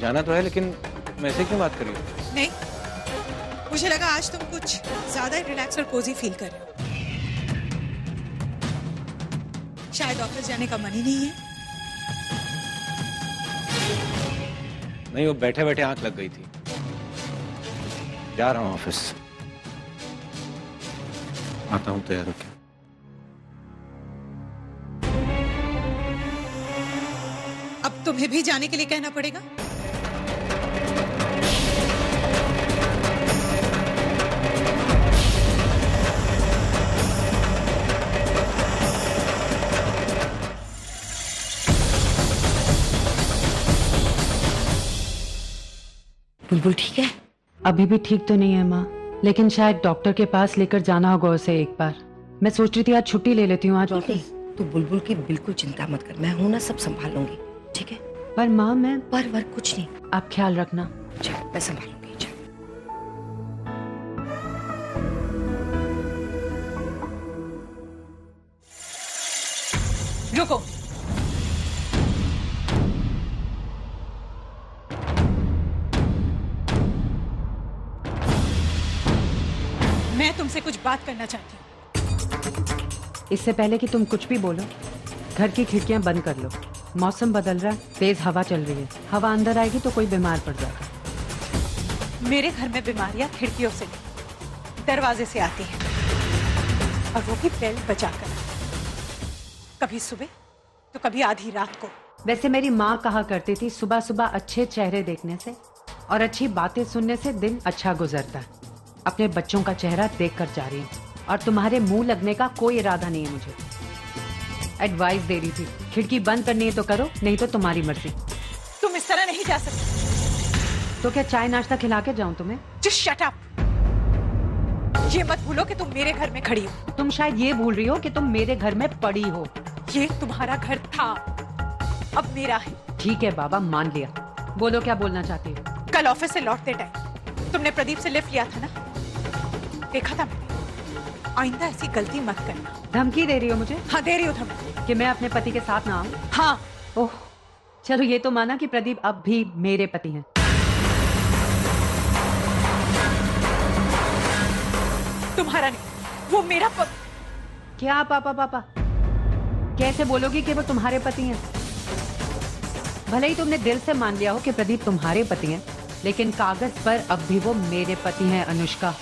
जाना तो है, लेकिन मैं ऐसे क्यों बात कर रही हूँ? नहीं, मुझे लगा आज तुम कुछ ज्यादा रिलैक्स और कोजी फील कर रहे हो। शायद ऑफिस जाने का मन ही नहीं है। नहीं, वो बैठे बैठे आंख लग गई थी। जा रहा हूँ ऑफिस। आता हूँ, तैयार होके। अब तुम्हें भी जाने के लिए कहना पड़ेगा? बुलबुल ठीक है? अभी भी ठीक तो नहीं है माँ, लेकिन शायद डॉक्टर के पास लेकर जाना होगा उसे एक बार। मैं सोच रही थी आज छुट्टी ले लेती हूँ आज ऑफिस। तो बुलबुल की बिल्कुल चिंता मत कर, मैं हूँ ना, सब संभाल लूंगी, ठीक है? पर माँ मैं पर कुछ नहीं, आप ख्याल रखना। चल मैं संभाल लूंगी। चल रुको। मैं तुमसे कुछ बात करना चाहती हूँ। इससे पहले कि तुम कुछ भी बोलो, घर की खिड़कियां बंद कर लो। मौसम बदल रहा है, तेज हवा चल रही है। हवा अंदर आएगी तो कोई बीमार पड़ जाएगा। मेरे घर में बीमारियां खिड़कियों से नहीं, दरवाजे से आती हैं, और वो भी बेल बजाकर। कभी सुबह तो कभी आधी रात को। वैसे मेरी माँ कहा करती थी, सुबह सुबह अच्छे चेहरे देखने से और अच्छी बातें सुनने से दिन अच्छा गुजरता है। अपने बच्चों का चेहरा देखकर जा रही हूँ, और तुम्हारे मुंह लगने का कोई इरादा नहीं है मुझे। एडवाइस दे रही थी, खिड़की बंद करनी है तो करो, नहीं तो तुम्हारी मर्जी। तुम इस तरह नहीं जा सकते। तो क्या चाय नाश्ता खिला के जाऊं तुम्हें? Just shut up। ये मत भूलो कि तुम मेरे घर में खड़ी हो। तुम शायद ये भूल रही हो कि तुम मेरे घर में पड़ी हो। ये तुम्हारा घर था, अब मेरा है। ठीक है बाबा, मान लिया। बोलो क्या बोलना चाहती हो? कल ऑफिस से लौटते टाइम तुमने प्रदीप से लिफ्ट लिया था ना, देखा था मैंने। आइंदा ऐसी गलती मत करना। धमकी दे रही हो मुझे? हाँ, दे रही हो धमकी। कि मैं अपने पति के साथ ना आऊं? हाँ। ओह, चलो ये तो माना कि प्रदीप अब भी मेरे पति हैं। तुम्हारा नहीं, वो मेरा क्या पापा पापा कैसे बोलोगी कि वो तुम्हारे पति हैं? भले ही तुमने दिल से मान लिया हो कि प्रदीप तुम्हारे पति हैं, लेकिन कागज पर अब भी वो मेरे पति हैं। अनुष्का,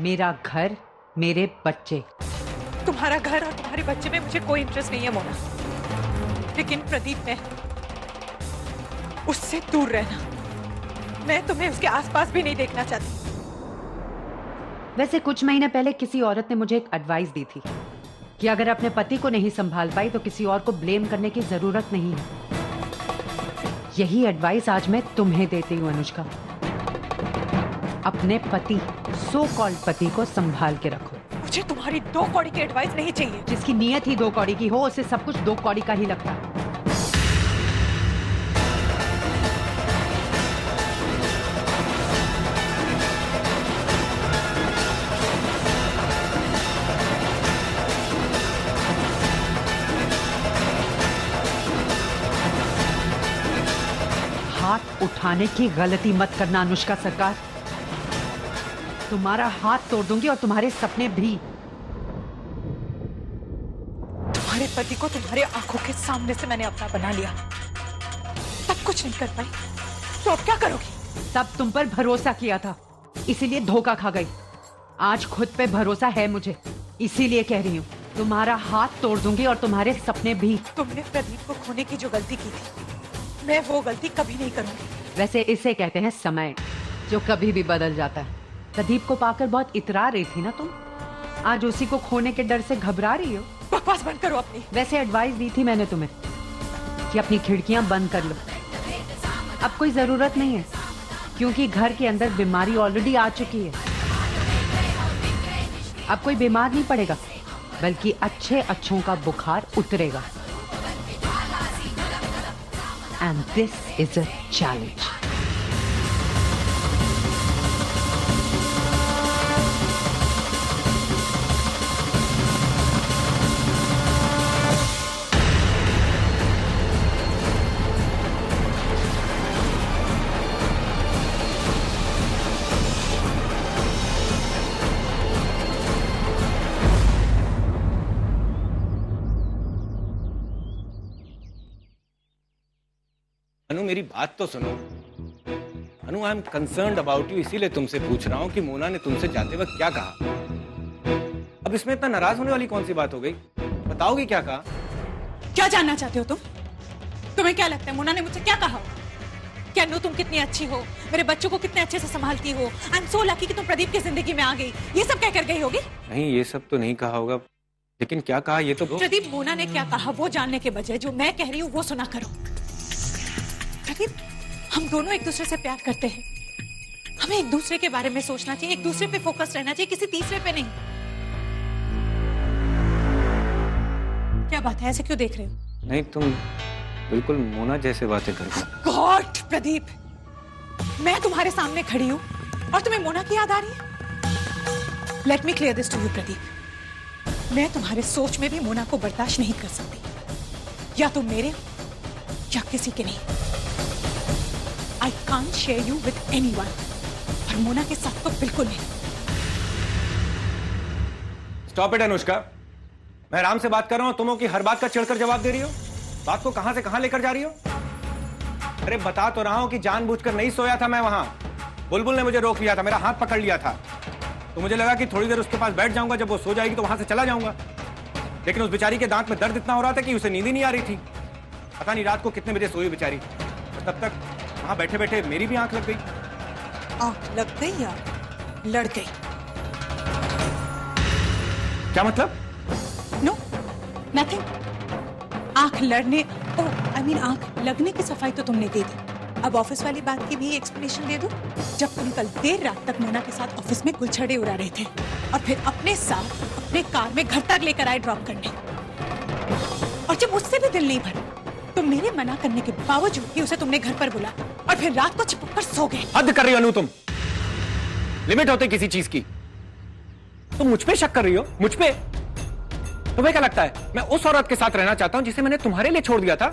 मेरा घर, मेरे बच्चे। तुम्हारा घर और तुम्हारे बच्चे में मुझे कोई इंटरेस्ट नहीं है मोना, लेकिन प्रदीप में उससे दूर रहना। मैं तुम्हें उसके आसपास भी नहीं देखना चाहती। वैसे कुछ महीने पहले किसी औरत ने मुझे एक एडवाइस दी थी कि अगर अपने पति को नहीं संभाल पाई तो किसी और को ब्लेम करने की जरूरत नहीं है। यही एडवाइस आज मैं तुम्हें देती हूँ अनुष्का। अपने पति, सो कॉल्ड पति को संभाल के रखो। मुझे तुम्हारी दो कौड़ी की एडवाइस नहीं चाहिए। जिसकी नीयत ही दो कौड़ी की हो, उसे सब कुछ दो कौड़ी का ही लगता है। हाथ उठाने की गलती मत करना अनुष्का सरकार। तुम्हारा हाथ तोड़ दूंगी और तुम्हारे सपने भी। तुम्हारे पति को तुम्हारे आंखों के सामने से मैंने अपना बना लिया, तब कुछ नहीं कर पाई, तो अब क्या करोगी? तब तुम पर भरोसा किया था, इसीलिए धोखा खा गई। आज खुद पे भरोसा है मुझे, इसीलिए कह रही हूँ तुम्हारा हाथ तोड़ दूंगी और तुम्हारे सपने भी। तुमने प्रदीप को खोने की जो गलती की थी, मैं वो गलती कभी नहीं करूंगी। वैसे इसे कहते हैं समय, जो कभी भी बदल जाता है। प्रदीप को पाकर बहुत इतरा रही थी ना तुम, आज उसी को खोने के डर से घबरा रही हो। बकवास बंद करो अपनी। वैसे एडवाइस दी थी मैंने तुम्हें कि अपनी खिड़कियां बंद कर लो। अब कोई जरूरत नहीं है, क्योंकि घर के अंदर बीमारी ऑलरेडी आ चुकी है। अब कोई बीमार नहीं पड़ेगा, बल्कि अच्छे अच्छों का बुखार उतरेगा। And this is a challenge. मेरी बात तो सुनो। Anu, I am concerned about you, इसीलिए तुमसे पूछ रहा हूँ कि मोना ने तुमसे जाते वक्त क्या कहा। अब इसमें इतना नाराज होने वाली कौन सी बात हो गई? बताओगी क्या कहा? क्या जानना चाहते हो तुम? तुम्हें क्या लगता है मोना ने मुझसे क्या कहा? क्या अनु तुम कितनी अच्छी हो, मेरे बच्चों को कितने अच्छे से संभालती हो, आई एम सो लकी कि तुम प्रदीप की जिंदगी में आ गई, ये सब क्या कर गई होगी? नहीं, ये सब तो नहीं कहा होगा, लेकिन क्या कहा ये तो प्रदीप, मोना ने क्या कहा वो जानने के बजाय जो मैं कह रही हूँ वो सुना करो। प्रदीप, हम दोनों एक दूसरे से प्यार करते हैं, हमें एक दूसरे के बारे में सोचना चाहिए, एक दूसरे पे फोकस रहना चाहिए, किसी तीसरे पे नहीं। क्या बात है, ऐसे क्यों देख रहे हो? नहीं, तुम बिल्कुल मोना जैसे बातें कर रही हो। गॉड प्रदीप, मैं तुम्हारे सामने खड़ी हूँ और तुम्हें मोना की याद आ रही है? Let me clear this to you Pradeep, मैं तुम्हारे सोच में भी मोना को बर्दाश्त नहीं कर सकती, या तुम मेरे या किसी के नहीं। I can't share you with anyone, और मोना के साथ तो बिल्कुल नहीं। स्टॉप इट अनुष्का, मैं आराम से बात कर रहा हूं, तुम हो कि हर बात का चिढ़कर जवाब दे रही हो? बात को कहां से कहां लेकर जा रही हो? अरे बता तो रहा हूं कि जानबूझकर नहीं सोया था मैं वहां। बुलबुल ने मुझे रोक लिया था, मेरा हाथ पकड़ लिया था, तो मुझे लगा कि थोड़ी देर उसके पास बैठ जाऊंगा, जब वो सो जाएगी तो वहां से चला जाऊंगा। लेकिन उस बेचारी के दांत में दर्द इतना हो रहा था कि उसे नींद ही नहीं आ रही थी। पता नहीं रात को कितने बजे सोई बेचारी, और तब तक वहां बैठे बैठे मेरी भी आंख लग गई। आंख लग गई या लड़ गई? क्या मतलब? No nothing. आंख लड़ने, आई मीन आंख लगने की सफाई तो तुमने दे दी, अब ऑफिस वाली बात की भी एक्सप्लेनेशन दे दो। जब तुम कल देर रात तक मोना के साथ ऑफिस में गुलछड़े उड़ा रहे थे और फिर अपने साथ अपने कार में घर तक लेकर आए ड्रॉप करने, और जब उससे भी दिल नहीं भरा तो मेरे मना करने के बावजूद भी उसे तुमने घर पर बुला और फिर रात को चिपक कर सो गए। हद कर रही हो अनु, तुम लिमिट होती किसी चीज की। तुम मुझ पे शक कर रही हो? मुझ पे? तुम्हें क्या लगता है मैं उस औरत के साथ रहना चाहता हूं जिसे मैंने तुम्हारे लिए छोड़ दिया था?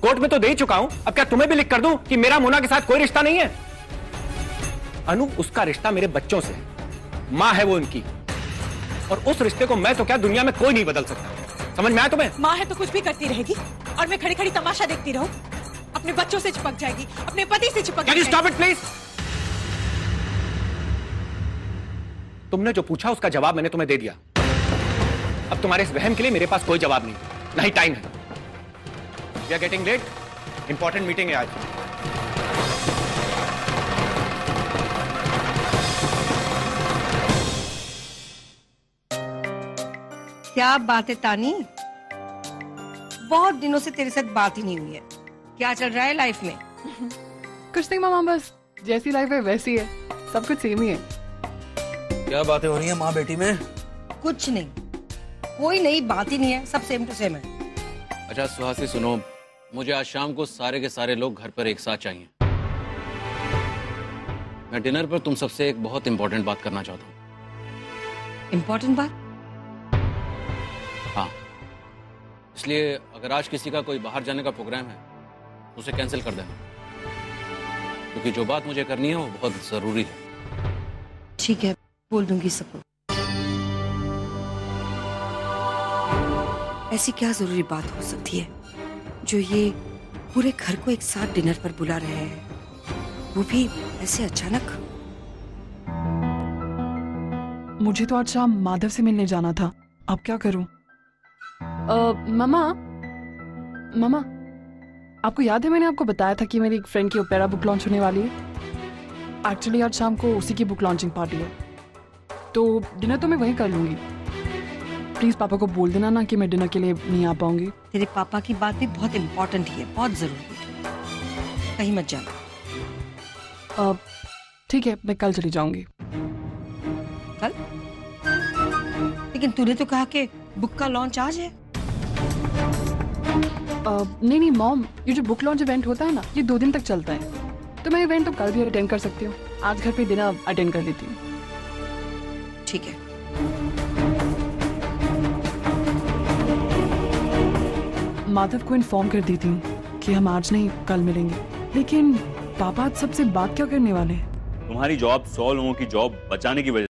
कोर्ट में तो दे ही चुका हूं, अब क्या तुम्हें भी लिख कर दूं कि मेरा मोना के साथ कोई रिश्ता नहीं है? अनु, उसका रिश्ता मेरे बच्चों से, मां है वो उनकी, और उस रिश्ते को मैं तो क्या दुनिया में कोई नहीं बदल सकता। समझ में आया तुम्हें? माँ है तो कुछ भी करती रहेगी और मैं खड़ी खड़ी तमाशा देखती रहूं? अपने बच्चों से चिपक जाएगी, अपने पति से चिपक जाएगी। Stop it please. तुमने जो पूछा उसका जवाब मैंने तुम्हें दे दिया। अब तुम्हारे इस वहम के लिए मेरे पास कोई जवाब नहीं, ना ही टाइम है। We are getting late, important meeting है आज। क्या बात है तानी, बहुत दिनों से तेरे साथ बात ही नहीं हुई है। क्या चल रहा है लाइफ में? कुछ नहीं मामा, बस जैसी लाइफ है वैसी है, सब कुछ सेम ही है। क्या बातें हो रही हैं माँ बेटी में? कुछ नहीं, कोई नई बात ही नहीं है, सब सेम टू सेम है। अच्छा सुहासी सुनो, मुझे आज शाम को सारे के सारे लोग घर पर एक साथ चाहिए। मैं डिनर पर तुम सबसे एक बहुत इंपॉर्टेंट बात करना चाहता हूँ। इंपॉर्टेंट बात? हाँ, इसलिए अगर आज किसी का कोई बाहर जाने का प्रोग्राम है तो उसे कैंसिल कर देना, क्योंकि जो बात मुझे करनी है वो बहुत जरूरी है। ठीक है, बोल दूंगी सबको। ऐसी क्या जरूरी बात हो सकती है जो ये पूरे घर को एक साथ डिनर पर बुला रहे हैं, वो भी ऐसे अचानक? मुझे तो आज शाम माधव से मिलने जाना था, अब क्या करूं? मामा, आपको याद है मैंने आपको बताया था कि मेरी एक फ्रेंड की ओपेरा बुक लॉन्च होने वाली है। एक्चुअली आज शाम को उसी की बुक लॉन्चिंग पार्टी है, तो डिनर तो मैं वहीं कर लूंगी। प्लीज पापा को बोल देना ना कि मैं डिनर के लिए नहीं आ पाऊंगी। तेरे पापा की बात भी बहुत इम्पोर्टेंट है, बहुत जरूरी है, कहीं मत जाना। ठीक है, मैं कल चली जाऊंगी। कल? लेकिन तूने तो कहा कि बुक का लॉन्च आज है। नहीं मॉम, ये जो बुक लॉन्च इवेंट होता है ना, ये 2 दिन तक चलता है, तो मैं इवेंट तो कल भी अटेंड कर सकती हूँ। आज घर पे डिनर अटेंड कर लेती हूँ। ठीक है। माधव को इन्फॉर्म कर देती हूँ कि हम आज नहीं कल मिलेंगे। लेकिन पापा आज सबसे बात क्या करने वाले हैं? तुम्हारी जॉब 100 लोगों की जॉब बचाने की वजह